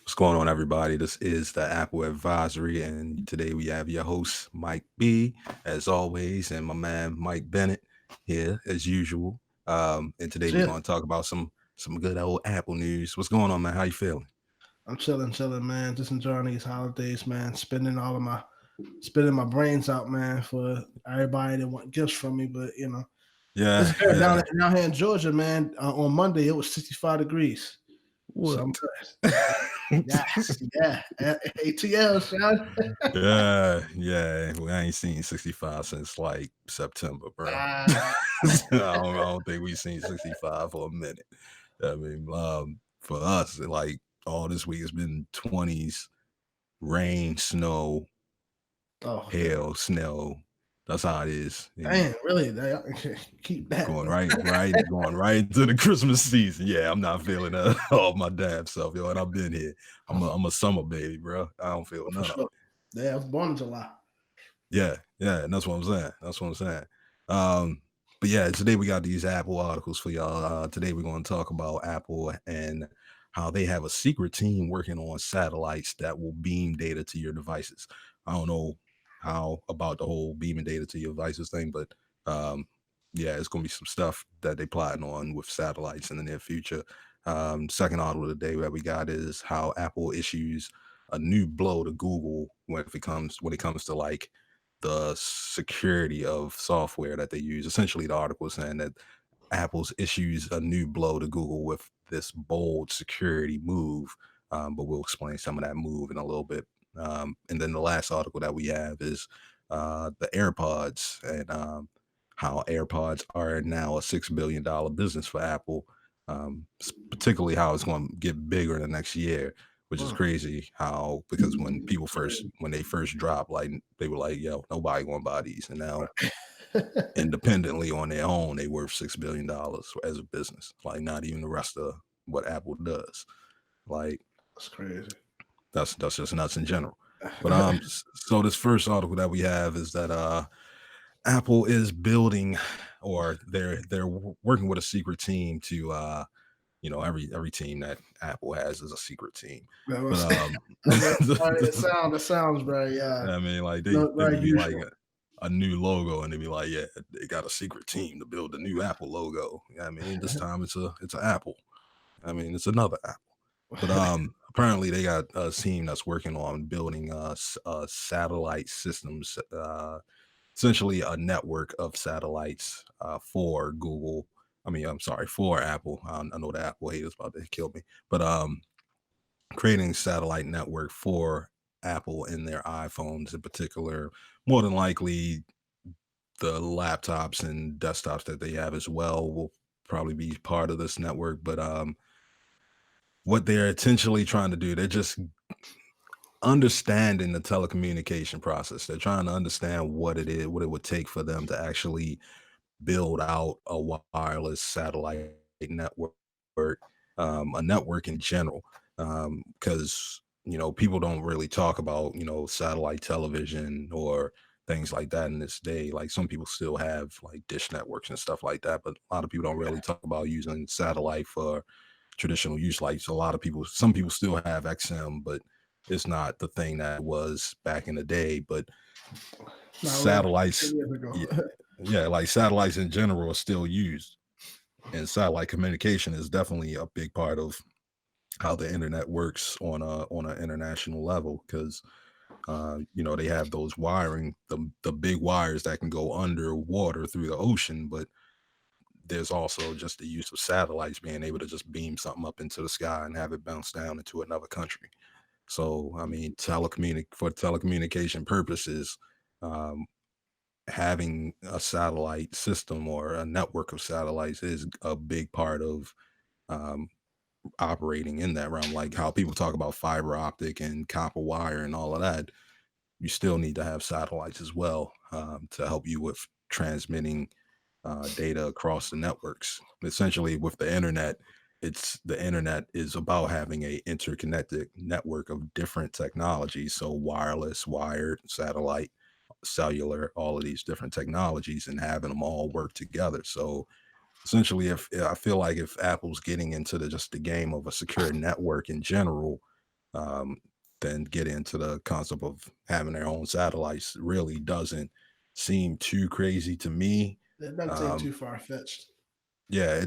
What's going on, everybody? This is the Apple Advisory, and today we have your host, Mike B, as always, and my man, Mike Bennett, here as usual. And today we're Shit. going to talk about some good old Apple news. What's going on, man? How you feeling? I'm chilling, man. Just enjoying these holidays, man. Spending my brains out, man, for everybody that want gifts from me. But it's Yeah, good yeah. down here in Georgia, man. On Monday it was 65 degrees, so I'm What? good. Yeah, yeah. ATL, son. Yeah. We ain't seen 65 since like September, bro. Ah, I don't think we've seen 65 for a minute. I mean, for us, like all this week has been 20s, rain, snow, oh, hail, snow. That's how it is. And damn, really? Keep that, going bro. right into the Christmas season. Yeah, I'm not feeling all my damn self, yo. And I've been here. I'm a summer baby, bro. I don't feel For none of sure. it. Yeah, I was born in July. Yeah, and that's what I'm saying. That's what I'm saying. Um, but yeah, today we got these Apple articles for y'all. Today we're going to talk about Apple and how they have a secret team working on satellites that will beam data to your devices. I don't know how about the whole beaming data to your devices thing, but um, yeah, it's going to be some stuff that they plotting on with satellites in the near future. Second article of the day that we got is how Apple issues a new blow to Google when it comes to like the security of software that they use. Essentially, the article is saying that Apple's issues a new blow to Google with this bold security move. But we'll explain some of that move in a little bit. And then the last article that we have is the AirPods and how AirPods are now a $6 billion business for Apple. Particularly how it's going to get bigger in the next year, which is Mm. crazy. How because when they first dropped, like they were like, "Yo, nobody gonna buy these," and now independently on their own, they worth $6 billion as a business. Like not even the rest of what Apple does. Like That's crazy. that's just nuts in general. But so this first article that we have is that Apple is building, or they're working with a secret team to every team that Apple has is a secret team. That But was that sounds very I mean, like not they very give you like usual. a new logo, and they be like, yeah, they got a secret team to build the new Apple logo. I mean, this time it's an Apple. I mean, it's another Apple. But apparently they got a team that's working on building satellite systems, essentially a network of satellites for Google. I mean, I'm sorry, for Apple. I know the Apple haters about to kill me, but creating satellite network for Apple in their iPhones in particular. More than likely, the laptops and desktops that they have as well will probably be part of this network. But what they're intentionally trying to do, they're just understanding the telecommunication process. They're trying to understand what it is, what it would take for them to actually build out a wireless satellite network, a network in general. Because people don't really talk about satellite television or things like that in this day. Like some people still have like dish networks and stuff like that, but a lot of people don't really talk about using satellite for traditional use. Like so a lot of people, some people still have XM, but it's not the thing that it was back in the day. But Not really satellites, 10 years ago. yeah, yeah, like satellites in general are still used, and satellite communication is definitely a big part of how the internet works on an international level because they have those wiring, the big wires that can go underwater through the ocean, but there's also just the use of satellites being able to just beam something up into the sky and have it bounce down into another country. So I mean, for telecommunication purposes, um, having a satellite system or a network of satellites is a big part of um, operating in that realm. Like how people talk about fiber optic and copper wire and all of that. you still need to have satellites as well to help you with transmitting data across the networks. Essentially, with the internet, the internet is about having a interconnected network of different technologies. So wireless, wired, satellite, cellular, all of these different technologies, and having them all work together. So essentially, if I feel like if Apple's getting into just the game of a secure network in general, um, then get into the concept of having their own satellites really doesn't seem too crazy to me. That doesn't seem Um, too far fetched. yeah,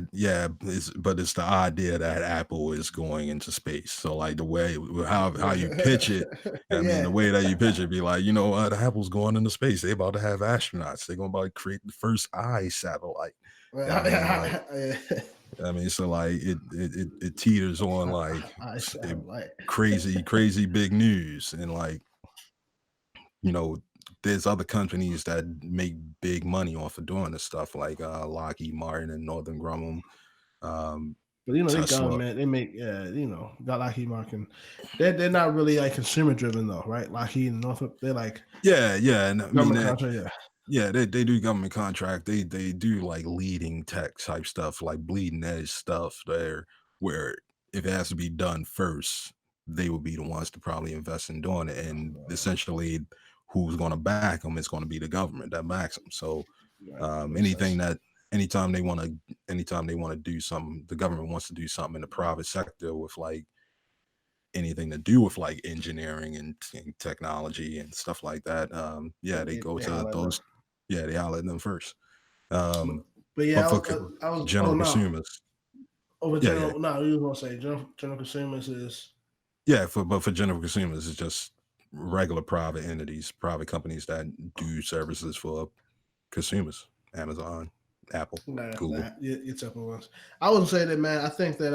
but it's the idea that Apple is going into space. So like the way how you pitch it, I mean, the Yeah. way that you pitch it, be like, you know what, Apple's going into space. They about to have astronauts. They're gonna about to create the first eye satellite. Yeah, I mean, like, I mean, so like it teeters on like I sound like crazy big news, and like you know, there's other companies that make big money off of doing this stuff, like Lockheed Martin and Northern Grumman, um, but the Tesla. government they make got Lockheed Martin. They're not really like consumer driven though, right? Lockheed and Northrop, they're like Yeah, and I mean government that. contract. Yeah, Yeah, they do government contract. They do like leading tech type stuff, like bleeding edge stuff there, where if it has to be done first, they will be the ones to probably invest in doing it. And essentially, who's going to back them is going to be the government that backs them. So right. That makes anything sense. that anytime they want to do something, the government wants to do something in the private sector with like anything to do with like engineering and technology and stuff like that. Yeah, they go They to holler at them. those. Yeah, they holler at them first. But, Um, but yeah, but for I was oh general no consumers, over yeah, general no you was gonna say general consumers is yeah. For general consumers, it's just regular private entities, private companies that do services for consumers. Amazon, Apple, Google. your typical ones. I would say that man. I think that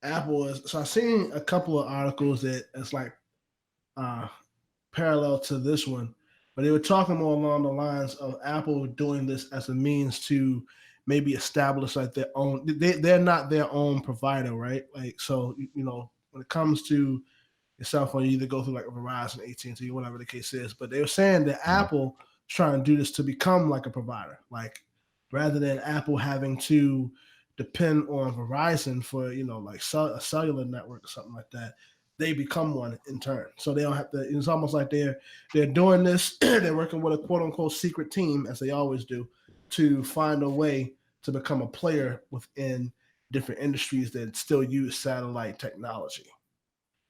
Apple is. So I've seen a couple of articles that it's like uh, parallel to this one, but they were talking more along the lines of Apple doing this as a means to maybe establish like their own. They're not their own provider, right? Like so, when it comes to your cell phone, you either go through like a Verizon, AT&T, whatever the case is. But they were saying that Mhm. Apple is trying to do this to become like a provider, like rather than Apple having to depend on Verizon for like a cellular network or something like that. They become one in turn, so they don't have to. It's almost like they're doing this. They're working with a quote unquote secret team, as they always do, to find a way to become a player within different industries that still use satellite technology.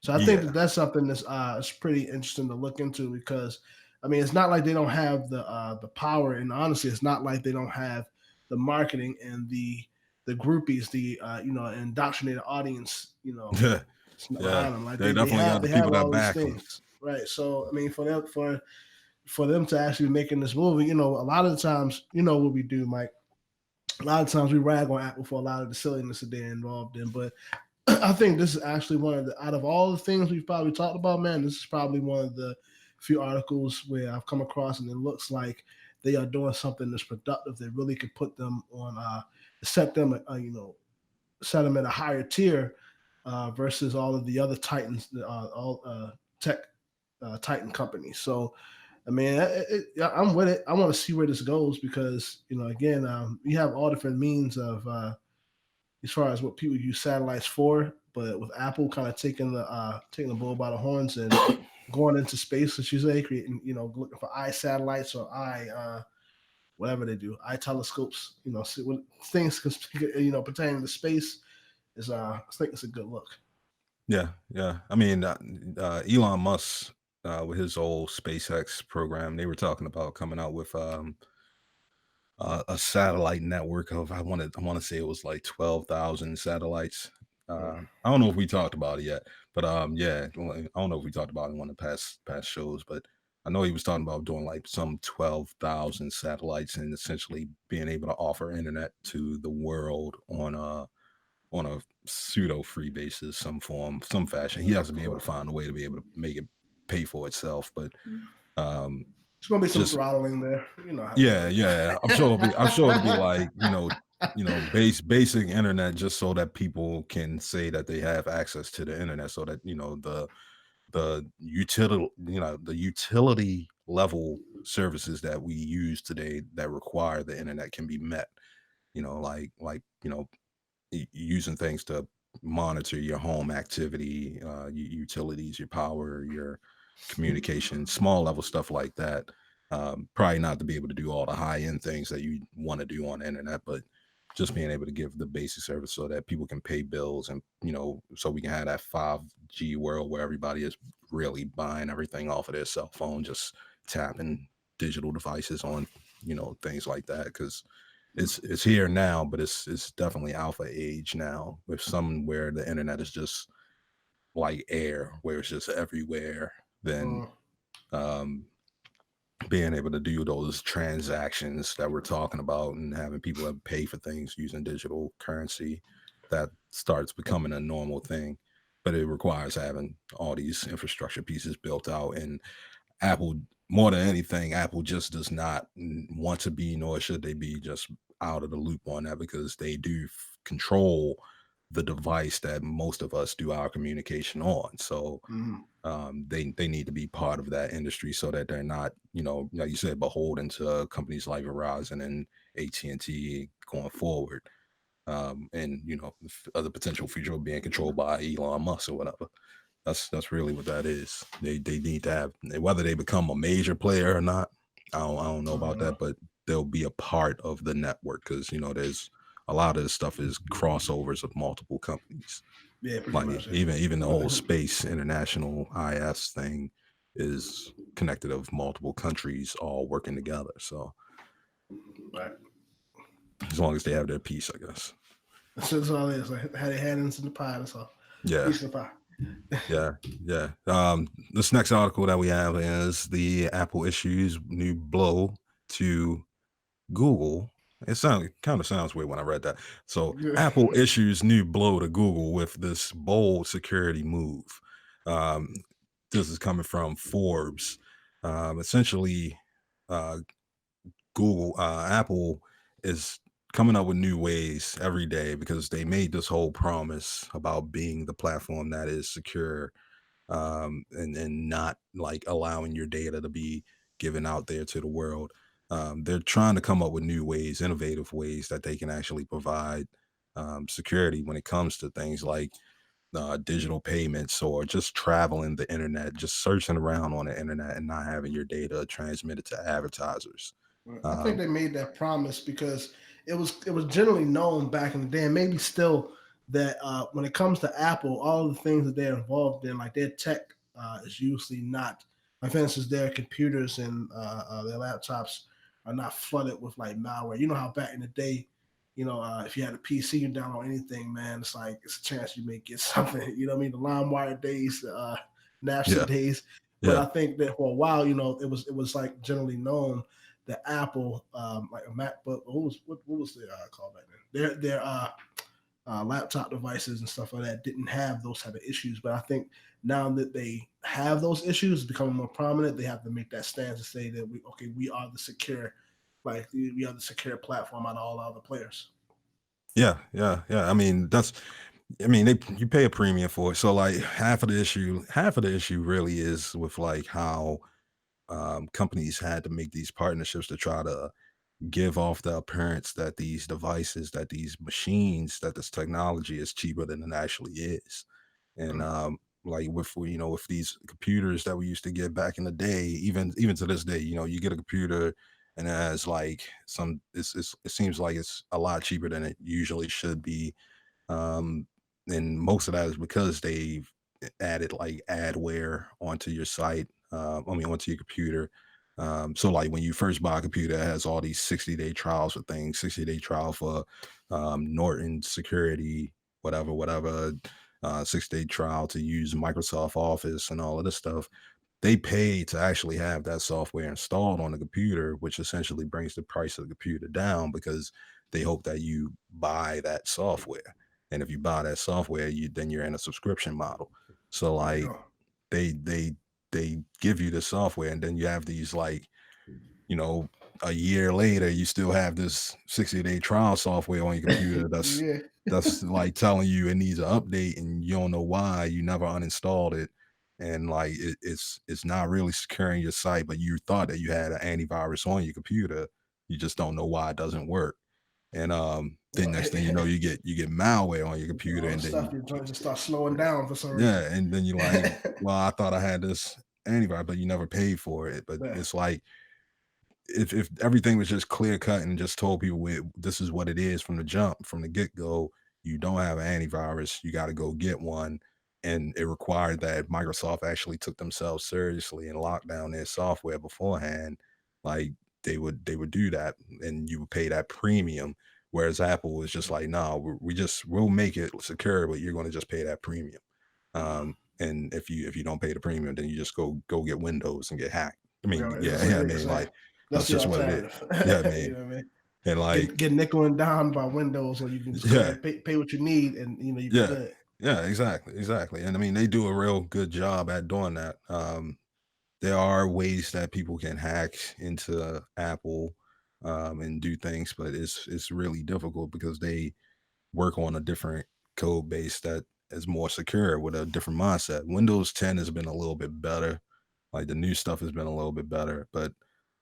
So I think that Yeah, that's something that's it's pretty interesting to look into because I mean it's not like they don't have the power, and honestly it's not like they don't have the marketing and the groupies, the indoctrinated audience, yeah. behind them. Like They they definitely have got they the people have that all these back them. things, right? So I mean for them to actually making this movie, a lot of the times, what we do, Mike. A lot of times we rag on Apple for a lot of the silliness that they're involved in, but I think this is actually one of the out of all the things we've probably talked about, man. This is probably one of the few articles where I've come across, and it looks like they are doing something that's productive that really could put them on, set them, set them at a higher tier versus all of the other titans, all tech titan companies. So, I mean, I'm with it. I want to see where this goes because again, you have all different means of. As far as what people use satellites for. But with Apple kind of taking the bull by the horns and going into space, as you say, creating looking for eye satellites or eye whatever they do, eye telescopes, see what things pertaining to space is I think it's a good look. Yeah, yeah. I mean, Elon Musk with his old SpaceX program, they were talking about coming out with a satellite network of I want to say it was like 12,000 satellites. I don't know if we talked about it yet, but yeah, well, I don't know if we talked about it in one of the past shows, but I know he was talking about doing like some 12,000 satellites and essentially being able to offer internet to the world on a pseudo free basis, some form, some fashion. He has Of to be able to course. find a way to be able to make it pay for itself, but um There's gonna be some just throttling there. You know how we yeah, do. yeah. I'm sure it'll be like, basic internet just so that people can say that they have access to the internet so that, the utility level services that we use today that require the internet can be met. Using things to monitor your home activity, utilities, your power, your communication, small level stuff like that. Probably not to be able to do all the high end things that you want to do on the internet, but just being able to give the basic service so that people can pay bills, and so we can have that 5G world where everybody is really buying everything off of their cell phone, just tapping digital devices on things like that, because it's here now, but it's definitely alpha age now, with somewhere the internet is just like air, where it's just everywhere. Then Mm, um, being able to do those transactions that we're talking about and having people that pay for things using digital currency, that starts becoming a normal thing. But it requires having all these infrastructure pieces built out. And Apple, more than anything, Apple just does not want to be, nor should they be, just out of the loop on that, because they do control the device that most of us do our communication on. So mm, they need to be part of that industry so that they're not, like you said, beholden to companies like Verizon and AT&T going forward. And other potential future of being controlled by Elon Musk or whatever. That's really what that is. They need to have, whether they become a major player or not. I don't know about mm, that, but they'll be a part of the network, because there's a lot of this stuff is crossovers of multiple companies. yeah, pretty Like much. Yeah. even the whole space international IS thing is connected of multiple countries all working together. So Right. as long as they have their piece, I guess. That's all it is. Like had their hands in the pie. That's all. Yeah. Piece of the pie. Yeah, yeah. This next article that we have is the Apple issues new blow to Google. It kind of sounds weird when I read that. So Yeah. Apple issues new blow to Google with this bold security move. Um, this is coming from Forbes. Essentially, uh, Apple is coming up with new ways every day, because they made this whole promise about being the platform that is secure, and not like allowing your data to be given out there to the world. They're trying to come up with new ways, innovative ways that they can actually provide security when it comes to things like digital payments, or just traveling the internet, just searching around on the internet and not having your data transmitted to advertisers. I think Um, they made that promise because it was generally known back in the day, and maybe still, that when it comes to Apple, all the things that they're involved in, like their tech, is usually not. Like for instance, their computers and their laptops are not flooded with like malware. You know how back in the day, if you had a PC and download anything, man, it's like it's a chance you may get something. You know what I mean? The LimeWire days, Napster yeah, days. But yeah, I think that for a while, it was like generally known the Apple, like a MacBook. What was the call back then? Their laptop devices and stuff like that didn't have those type of issues. But I think now that they have those issues becoming more prominent, they have to make that stance to say that we are the secure, like we are the secure platform out of all other players. yeah, yeah, yeah. You pay a premium for it. So like half of the issue really is with like how companies had to make these partnerships to try to give off the appearance that these devices, that these machines, that this technology is cheaper than it actually is. And Mm. like with these computers that we used to get back in the day, even to this day, you get a computer and it has like it seems like it's a lot cheaper than it usually should be. um, and most of that is because they've added like adware onto your site. Onto your computer. So like when you first buy a computer, it has all these 60-day trials for things, 60-day trial for Norton security, whatever, 6-day trial to use Microsoft Office and all of this stuff. They pay to actually have that software installed on the computer, which essentially brings the price of the computer down, because they hope that you buy that software. And if you buy that software, then you're in a subscription model. So There you like go. they they they give you the software, and then you have these like, you know, a year later you still have this 60-day trial software on your computer that's Yeah. that's like telling you it needs an update, and you don't know why, you never uninstalled it. and like it's not really securing your site, but you thought that you had an antivirus on your computer. You just don't know why it doesn't work. And then next thing you know, Right. you get malware on your computer, All the and then stuff, your joint just start slowing down for some reason. yeah, and then you're like, well, I thought I had this antivirus, but you never paid for it. But Yeah. it's like if everything was just clear cut and just told people this is what it is from the jump, from the get go, you don't have an antivirus, you got to go get one. And it required that Microsoft actually took themselves seriously and locked down their software beforehand. Like they would do that, and you would pay that premium. Whereas Apple was just like, no, we'll make it secure, but you're going to just pay that premium. And if you don't pay the premium, then you just go get Windows and get hacked. I mean, Yeah, yeah, that's what yeah. I it mean, is. Like like that's that's the just what it is. alternative. Yeah, I You mean, know what I mean? and like, Get nickel and dime by Windows, or you can just go yeah, ahead pay what you need, and you be yeah, good. yeah, exactly, exactly. And I mean, they do a real good job at doing that. There are ways that people can hack into Apple and do things, but it's really difficult because they work on a different code base that is more secure with a different mindset. Windows 10 has been a little bit better. Like the new stuff has been a little bit better, but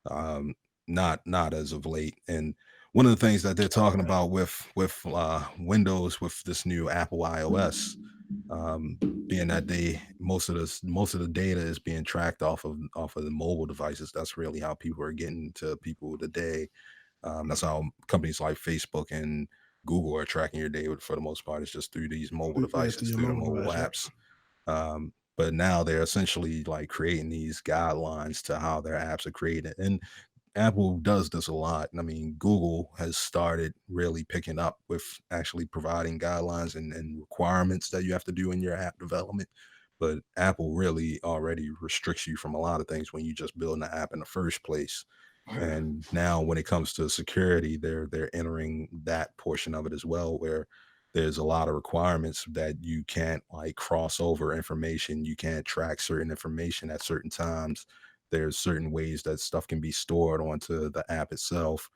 um, not as of late. And one of the things that they're talking Right. about with Windows with this new Apple iOS, um, being that they most of the data is being tracked off of the mobile devices. That's really how people are getting to people today. That's how companies like Facebook and Google are tracking your data for the most part. It's just through these mobile Yeah, through devices, your through the mobile mobile device, right? apps. But now they're essentially like creating these guidelines to how their apps are created. And Apple does this a lot. I mean, Google has started really picking up with actually providing guidelines and requirements that you have to do in your app development. But Apple really already restricts you from a lot of things when you just build an app in the first place. Yeah. And now when it comes to security, they're entering that portion of it as well, where there's a lot of requirements that you can't like cross over information. You can't track certain information at certain times. There's certain ways that stuff can be stored onto the app itself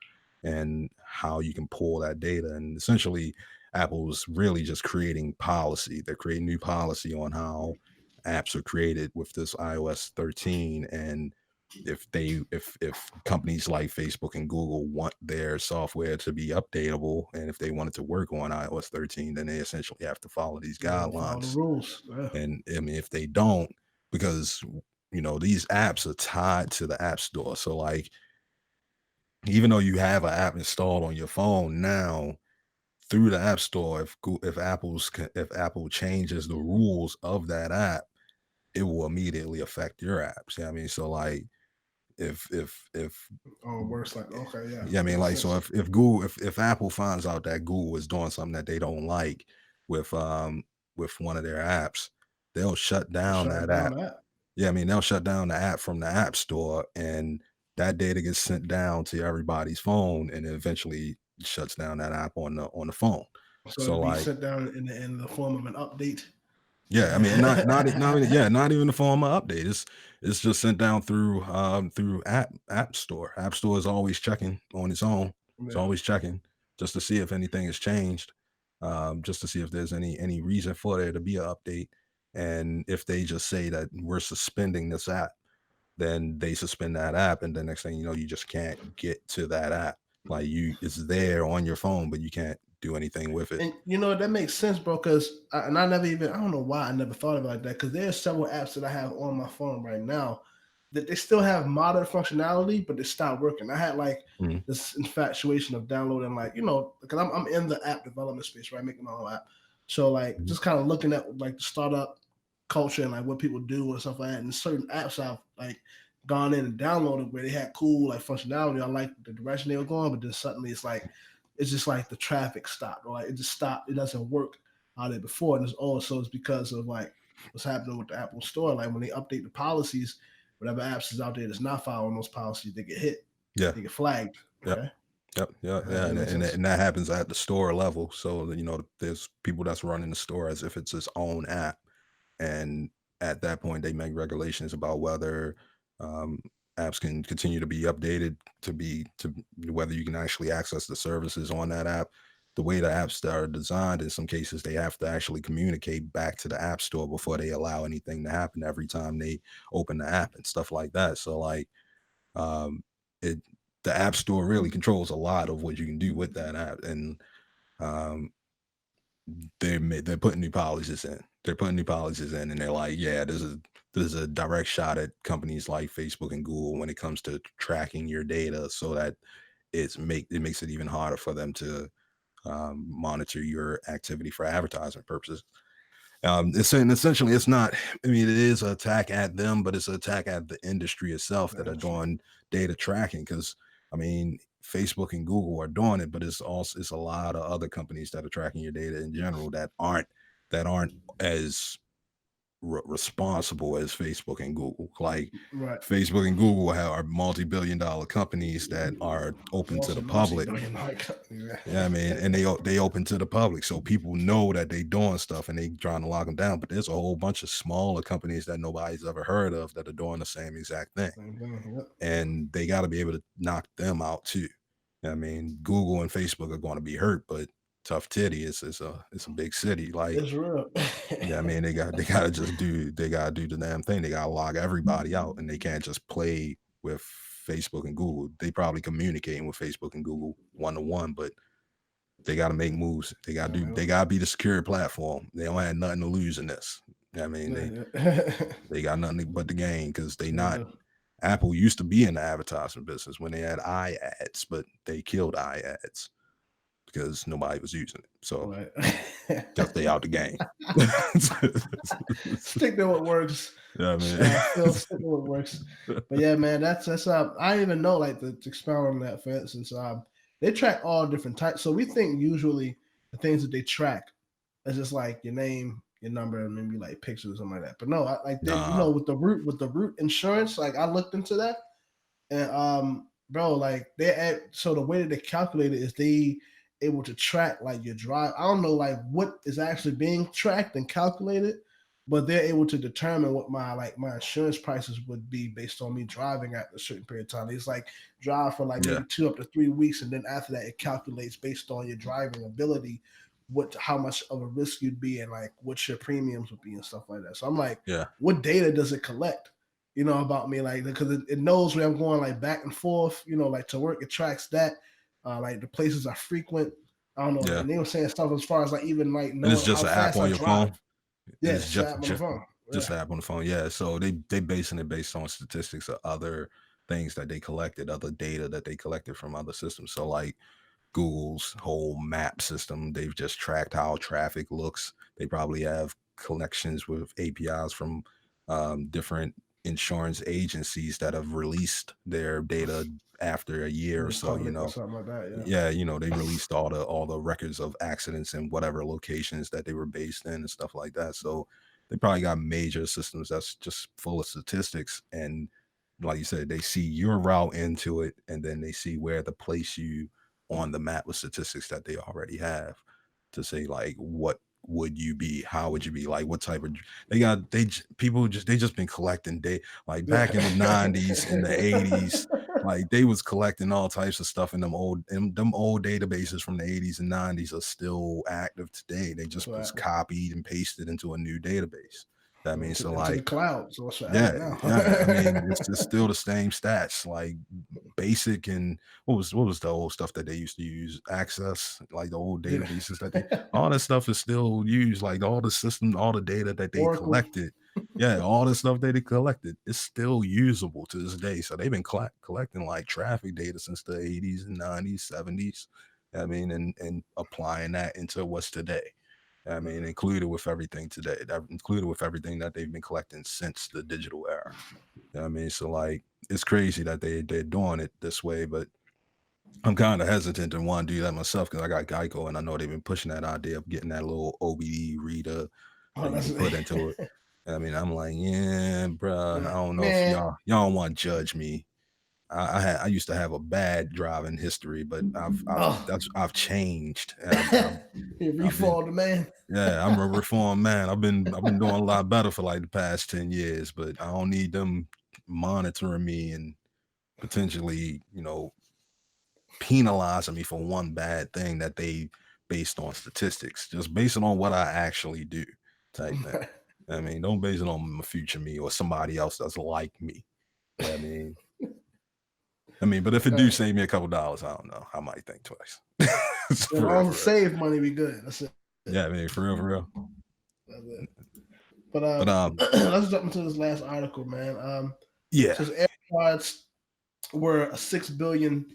and how you can pull that data. And essentially, Apple's really just creating policy. They're creating new policy on how apps are created with this iOS 13. And if companies like Facebook and Google want their software to be updatable, and if they want it to work on iOS 13, then they essentially have to follow these You gotta follow the guidelines. rules. Yeah. And I mean, if they don't, because these apps are tied to the app store. So like even though you have an app installed on your phone now through the app store, if Apple changes the rules of that app, it will immediately affect your apps. Yeah, I mean, so like if Or worse, like okay, yeah, yeah, I mean, makes like, so sense. if Apple finds out that Google is doing something that they don't like with with one of their apps, they'll shut Just down shut it that down. app. That Yeah, I mean, they'll shut down the app from the app store, and that data gets sent down to everybody's phone, and it eventually shuts down that app on the phone. so So it'd be like, sent down in the form of an update. yeah, I mean, not even the form of update. It's just sent down through app store. App store is always checking on its own. It's Yeah. always checking just to see if anything has changed, just to see if there's any reason for there to be an update. And if they just say that we're suspending this app, then they suspend that app, and the next thing you know, you just can't get to that app. Like it's there on your phone, but you can't do anything with it. And that makes sense, bro. Because I never even I don't know why I never thought of it like that. Because there's several apps that I have on my phone right now that they still have modern functionality, but they stopped working. I had like Mhm, this infatuation of downloading, like because I'm in the app development space, right, making my own app. So like mhm. just kind of looking at like the startup culture and like what people do and stuff like that. And certain apps I've like gone in and downloaded where they had cool like functionality. I like the direction they were going, but then suddenly it's just like the traffic stopped, or like it just stopped. It doesn't work out there before, and it's because of like what's happening with the Apple Store. Like when they update the policies, whatever apps is out there that's not following those policies, they get hit, Yeah. they get flagged. Yep. Okay, Yep. Yeah. Yeah. that And, makes and sense. and that happens at the store level. So there's people that's running the store as if it's its own app, and at that point, they make regulations about whether um, apps can continue to be updated to whether you can actually access the services on that app. the way the apps that are designed, in some cases, they have to actually communicate back to the app store before they allow anything to happen every time they open the app and stuff like that. So like, um, it the app store really controls a lot of what you can do with that app, and um, they're putting new policies in. They're putting new policies in, and they're like, yeah, there's a direct shot at companies like Facebook and Google when it comes to tracking your data, so that it makes it even harder for them to monitor your activity for advertising purposes. It's saying essentially it's not. I mean, it is an attack at them, but it's an attack at the industry itself that are Industry. doing data tracking. Because I mean, Facebook and Google are doing it, but it's a lot of other companies that are tracking your data in general that aren't as responsible as Facebook and Google. Like Right. Facebook and Google are multi-billion-dollar companies that are open to the public. Multi-billion dollar company, man. Yeah, I mean, and they open to the public, so people know that they doing stuff and they trying to lock them down. But there's a whole bunch of smaller companies that nobody's ever heard of that are doing the same exact thing, Same thing. Yep. and they got to be able to knock them out too. I mean, Google and Facebook are going to be hurt, but tough titty it's a big city. Like, It's real. yeah, I mean, they gotta do the damn thing. They gotta log everybody out, and they can't just play with Facebook and Google. They probably communicating with Facebook and Google one to one, but they got to make moves. They got to be the secure platform. They don't have nothing to lose in this. I mean, Yeah, yeah. they got nothing but the gain, because they They not. do. Apple used to be in the advertising business when they had ads, but they killed ads because nobody was using it. So Right. just they out the game. Stick to what works. Yeah, man. Phil, stick to what works. But yeah, man, that's I didn't even know, like, to expound on that. For instance, they track all different types. So we think usually the things that they track is just like your name, your number, and maybe like pictures or something like that. But no, like they, Nah. with the root insurance, like I looked into that, and bro, like so the way that they calculate it is they able to track like your drive. I don't know like what is actually being tracked and calculated, but they're able to determine what my insurance prices would be based on me driving at a certain period of time. It's like drive for like Yeah. maybe 2 up to 3 weeks, and then after that it calculates based on your driving ability what how much of a risk you'd be and like what your premiums would be and stuff like that. So I'm like, Yeah. what data does it collect? About me, like, because it knows where I'm going, like back and forth, like to work. It tracks that, like the places I frequent. I don't know, Yeah. and they were saying stuff as far as like even like And it's knowing just how an app fast on I your phone. drive. And Yeah, it's it's an app on the phone. just Yeah, an app on the phone. Yeah. So they basing it based on statistics of other things that they collected, other data that they collected from other systems. So like Google's whole map system, they've just tracked how traffic looks. They probably have connections with APIs from different insurance agencies that have released their data after a year or in so, public or something like that. Yeah, yeah, they released all the records of accidents in whatever locations that they were based in and stuff like that. So they probably got major systems that's just full of statistics, and like you said, they see your route into it, and then they see where to place you on the map with statistics that they already have to say like what would you be, how would you be, like what type of people just they just been collecting like back in the 90s, in the 80s, like they was collecting all types of stuff in them old databases from the 80s and 90s are still active today. They just was so copied and pasted into a new database. I mean, so into the like, cloud. So it's forever yeah, now. yeah. I mean, it's still the same stats, like basic and what was the old stuff that they used to use? Access, like the old Yeah. databases that they all that stuff is still used, like all the system, all the data that they Oracle. collected. Yeah, all the stuff that they collected is still usable to this day. So they've been collecting like traffic data since the 80s and 90s, 70s. I mean, and applying that into what's today. I mean, included with everything today, that included with everything that they've been collecting since the digital era. You know what I mean? So like it's crazy that they're doing it this way, but I'm kind of hesitant to want to do that myself because I got Geico and I know they've been pushing that idea of getting that little OBD reader Oh, that you that's can put into it. I mean, I'm like, yeah, bruh, I don't know if man. y'all don't want to judge me. I used to have a bad driving history, but Oh, I've changed. you I've been reformed the man. yeah, I'm a reformed man. I've been doing a lot better for like the past 10 years, but I don't need them monitoring me and potentially, penalizing me for one bad thing that they based on statistics, just base it on what I actually do type thing. I mean, don't base it on my future me or somebody else that's like me. Yeah, I mean, but if it do Right. save me a couple dollars, I don't know. I might think twice. As For real, long as for it real. save money, we good. That's it. Yeah, I mean, for real, for real. That's it. But But let's jump into this last article, man. yeah. Says AirPods were a $6 billion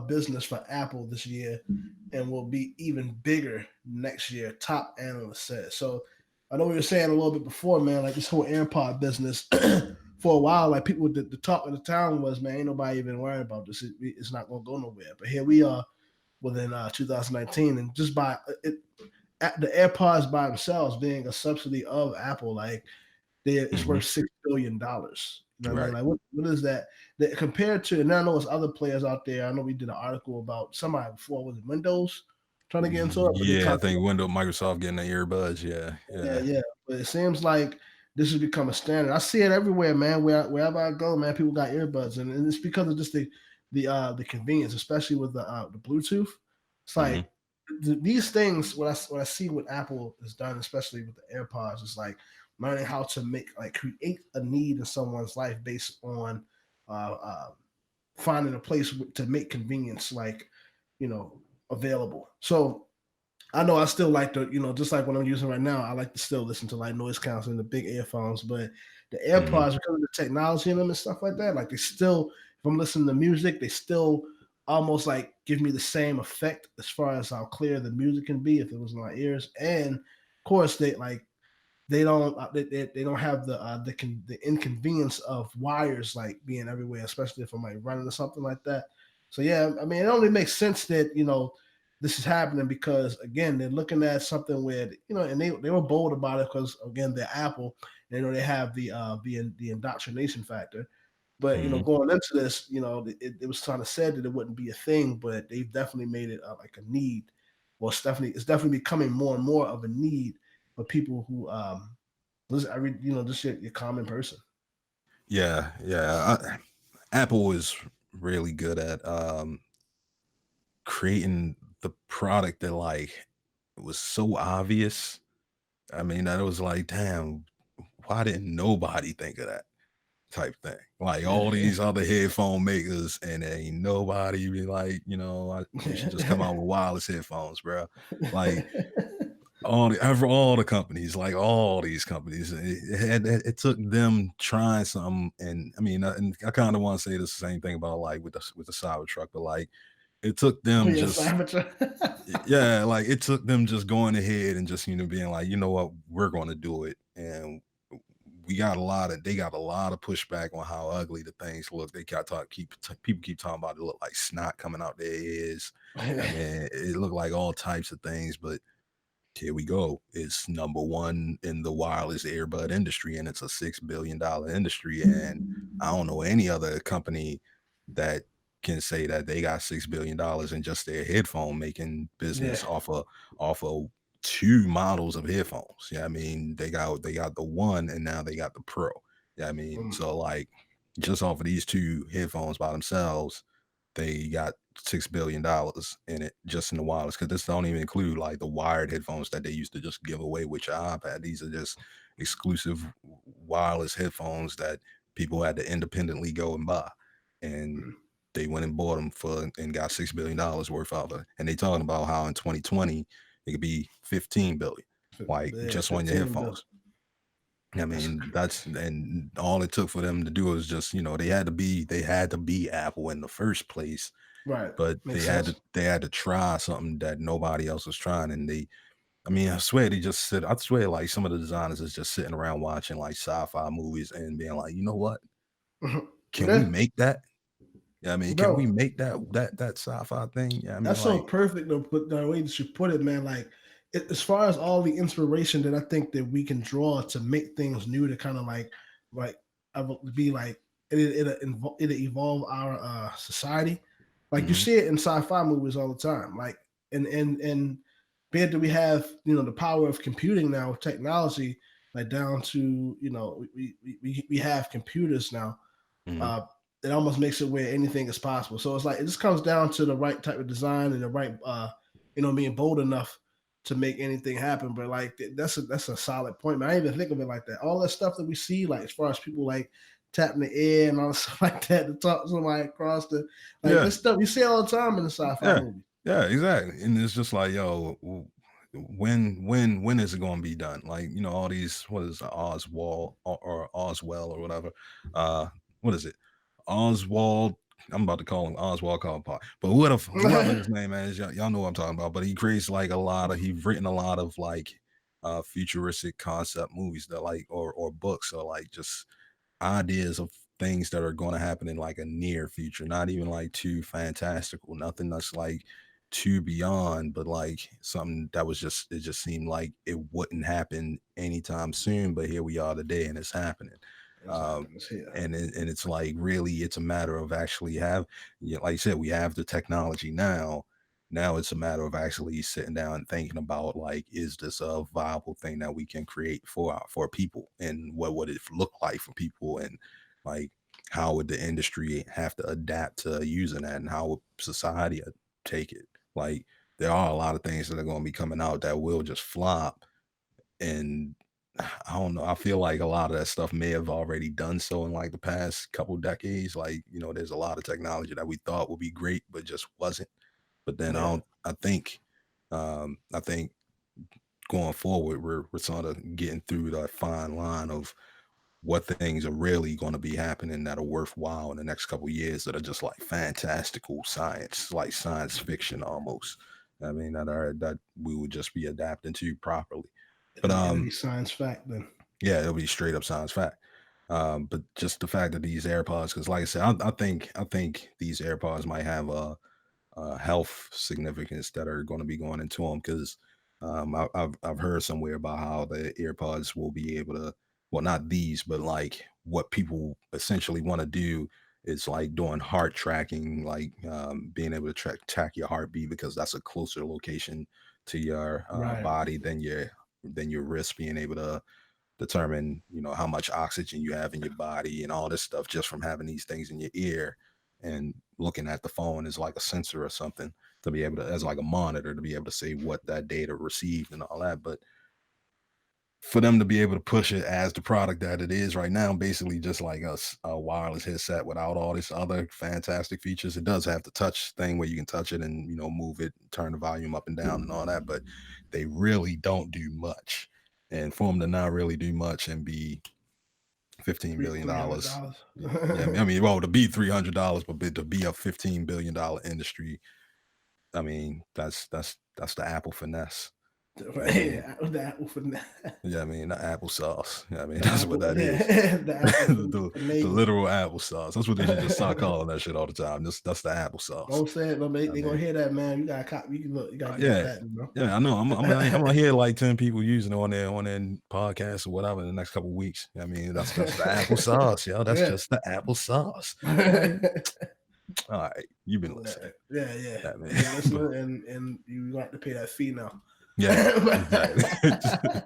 business for Apple this year and will be even bigger next year, top analyst said. So I know we were saying a little bit before, man, like this whole AirPod business for a while, like people, the talk of the town was, man, ain't nobody even worried about this. It's not going to go nowhere. But here we are within 2019, and just by it, the AirPods by themselves being a subsidy of Apple, like it's Hmm. worth $6 billion. You know what I mean? Right. Like, what is that? That compared to, and I know there's other players out there. I know we did an article about somebody before, was it Windows trying to get into it, but they Yeah, I kind think Microsoft getting the earbuds. Yeah, yeah, yeah. yeah. But it seems like this has become a standard. I see it everywhere, man. Wherever I go, man, people got earbuds, and it's because of just the convenience, especially with the Bluetooth. It's Hmm. like these things. What I see what Apple has done, especially with the AirPods, is like learning how to create a need in someone's life based on uh, uh, finding a place to make convenience you know available. So I know I still like to, just like what I'm using right now, I like to still listen to like noise canceling, the big earphones, but the Hmm. AirPods, because of the technology in them and stuff like that, like they still, if I'm listening to music, they still almost like give me the same effect as far as how clear the music can be if it was in my ears. And of course, they don't have the inconvenience of wires like being everywhere, especially if I'm like running or something like that. So yeah, I mean, it only makes sense that this is happening because again they're looking at something where and they were bold about it because again they're Apple, and, they have the indoctrination factor. But Hmm. going into this, it was kind of said that it wouldn't be a thing, but they've definitely made it like a need. Well, it's definitely becoming more and more of a need for people who listen. Just your common person. Yeah, yeah. Apple is really good at creating the product that like was so obvious. I mean, that it was like, damn, why didn't nobody think of that type thing? Like all Yeah, these other headphone makers, and ain't nobody be like, you should just come out with wireless headphones, bro. Like all the companies, like all these companies, it took them trying something, and I mean, and I kind of want to say the same thing about like with the Cybertruck, but like it took oh them yeah, just Cybertruck. yeah, like it took them just going ahead and just being like, you know what, we're going to do it, and they got a lot of pushback on how ugly the things look. They got people keep talking about it look like snot coming out their ears. I mean, it looked like all types of things, but here we go. It's number one in the wireless earbud industry, and it's a $6 billion industry. And I don't know any other company that can say that they got $6 billion in just their headphone making Yeah. business off of two models of headphones. Yeah, I mean they got the one, and now they got the pro. Yeah, I mean, Mm. so like just off of these two headphones by themselves, they got $6 billion in it just in the wireless, because this don't even include like the wired headphones that they used to just give away with your iPad. These are just exclusive wireless headphones that people had to independently go and buy, and Mm. they went and bought them for and got $6 billion worth of it. And they talking about how in 2020 it could be 15 billion, like Yeah, just on your 15 bill. headphones. I That's mean, that's and all it took for them to do was just, they had to be Apple in the first place, right. but they Makes had to sense. they had to try something that nobody else was trying, and I mean, I swear like some of the designers is just sitting around watching like sci-fi movies and being like, you know what? Can we Yeah, make that? Yeah, I mean, can we bro. make that sci-fi thing? Yeah, I mean, That's so like, perfect though. Put the way that you put it, man. Like, as far as all the inspiration that I think that we can draw to make things new, to kind of like be like it evolve our society. Like you mhm, see it in sci-fi movies all the time. Like, and being that we have the power of computing now, technology, like down to we have computers now. mhm, uh, it almost makes it where anything is possible. So it's like it just comes down to the right type of design and the right being bold enough to make anything happen. But like that's a solid point, man. I didn't even think of it like that. All that stuff that we see, like as far as people like tapping the air and all stuff like that to talk to somebody across the like Yeah, this stuff you see all the time in the sci-fi yeah, movie. yeah, exactly. And it's just like, yo, when is it going to be done? Like, all these, what is it, Oswald or Oswell or whatever. What is it? Oswald. I'm about to call him Oswald Cobblepot. But whoever his name is, y'all know what I'm talking about. But he creates like he's written a lot of like futuristic concept movies that like or books or like just ideas of things that are going to happen in like a near future, not even like too fantastical, nothing that's like too beyond, but like something that was just it just seemed like it wouldn't happen anytime soon, but here we are today and it's happening. It's um happening. It's here. and it's like really it's a matter of actually have, yeah, like you said, we have the technology now it's a matter of actually sitting down and thinking about like, is this a viable thing that we can create for people, and what would it look like for people, and like how would the industry have to adapt to using that, and how would society take it? Like there are a lot of things that are going to be coming out that will just flop, and I don't know. I feel like a lot of that stuff may have already done so in like the past couple decades. Like, there's a lot of technology that we thought would be great, but just wasn't. But then Yeah, I think going forward, we're sort of getting through that fine line of what things are really going to be happening that are worthwhile in the next couple years, that are just like fantastical science, like science fiction almost. I mean, that we would just be adapting to properly. But it'll be science fact then. yeah, it'll be straight up science fact. But just the fact that these AirPods, because like I said, I think these AirPods might have health significance that are going to be going into them, because I've heard somewhere about how the AirPods will be able to, well, not these, but like what people essentially want to do is like doing heart tracking, like being able to track your heartbeat, because that's a closer location to your Right. body than your wrist, being able to determine, how much oxygen you have in your body and all this stuff, just from having these things in your ear, and looking at the phone as like a sensor or something, to be able to, as like a monitor, to be able to say what that data received and all that. But for them to be able to push it as the product that it is right now, basically just like a wireless headset without all this other fantastic features. It does have the touch thing where you can touch it and move it, turn the volume up and down and all that, but they really don't do much. And for them to not really do much and be $15 Three hundred billion, dollars. yeah, I mean, well, to be $300, but to be a $15 billion industry, I mean, that's the Apple finesse. I mean, Yeah, the apple for yeah, I mean, the applesauce. Yeah, I mean, the that's what apple. that is. Yeah, the apple the for the nagel. literal applesauce. That's what they should just start calling that shit all the time. That's the applesauce. Don't say it. No, I they gonna mean, hear that, man. You gotta copy. You can look. You gotta get that yeah, patent, bro. yeah, I know. I'm gonna hear like 10 people using it on their podcast or whatever in the next couple of weeks. I mean, that's the applesauce, yo. That's Yeah. just the applesauce. Like, all right, you've been Yeah, listening. yeah. I mean, You've been listening, and you got to pay that fee now. yeah, exactly.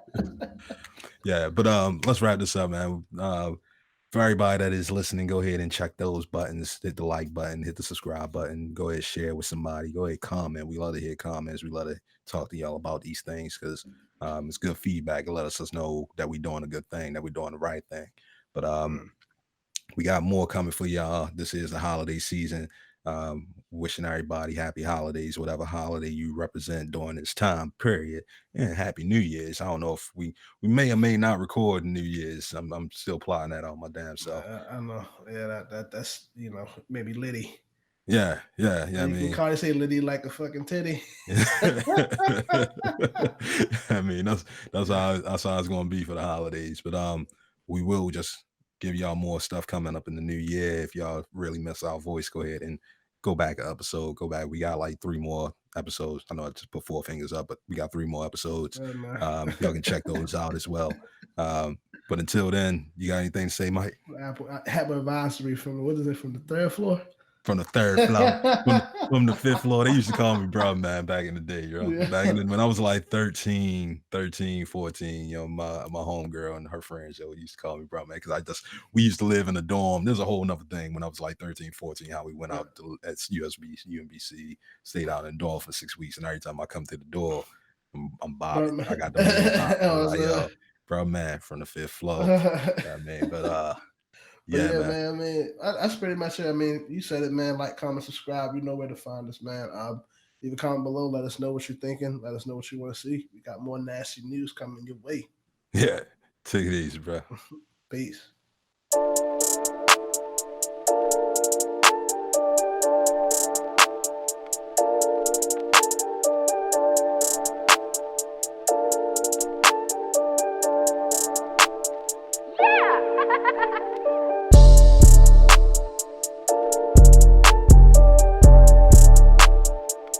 Yeah, but let's wrap this up, man. For everybody that is listening, go ahead and check those buttons. Hit the like button, hit the subscribe button. Go ahead, share with somebody. Go ahead, comment. We love to hear comments. We love to talk to y'all about these things, because it's good feedback. It lets us know that we're doing a good thing, that we're doing the right thing. But Mm. we got more coming for y'all. This is the holiday season. Wishing everybody happy holidays, whatever holiday you represent during this time period, and happy New Year's. I don't know if we may or may not record New Year's. I'm still plotting that on my damn self. I know. Yeah, that's maybe Liddy. Yeah, yeah, yeah. I When mean, Cardi say Liddy like a fucking titty. I mean, that's how it's gonna be for the holidays. But we will just give y'all more stuff coming up in the new year. If y'all really miss our voice, go ahead and go back an episode. Go back. We got like 3 more episodes. I know I just put 4 fingers up, but we got 3 more episodes. Man. Y'all can check those out as well. But until then, you got anything to say, Mike? Apple advisory from what is it from the third floor? from the third floor, from the fifth floor. They used to call me bro, man, back in the day, Back Yeah. in the, when I was like 14, my homegirl and her friends, used to call me bro, man, because we used to live in a dorm. There's a whole nother thing when I was like 13, 14, how we went Right. out at UMBC, stayed out in door for 6 weeks, and every time I come to the door, I'm Bro, bobbing. I man. got the money bop. I I'm was, like, yo, bro, man, from the fifth floor. Yeah, man, but but yeah, yeah, man. man. I mean, that's pretty much it. I mean, you said it, man. Like, comment, subscribe. You know where to find us, man. Leave a comment below. Let us know what you're thinking. Let us know what you want to see. We got more nasty news coming your way. Yeah, take it easy, bro. Peace.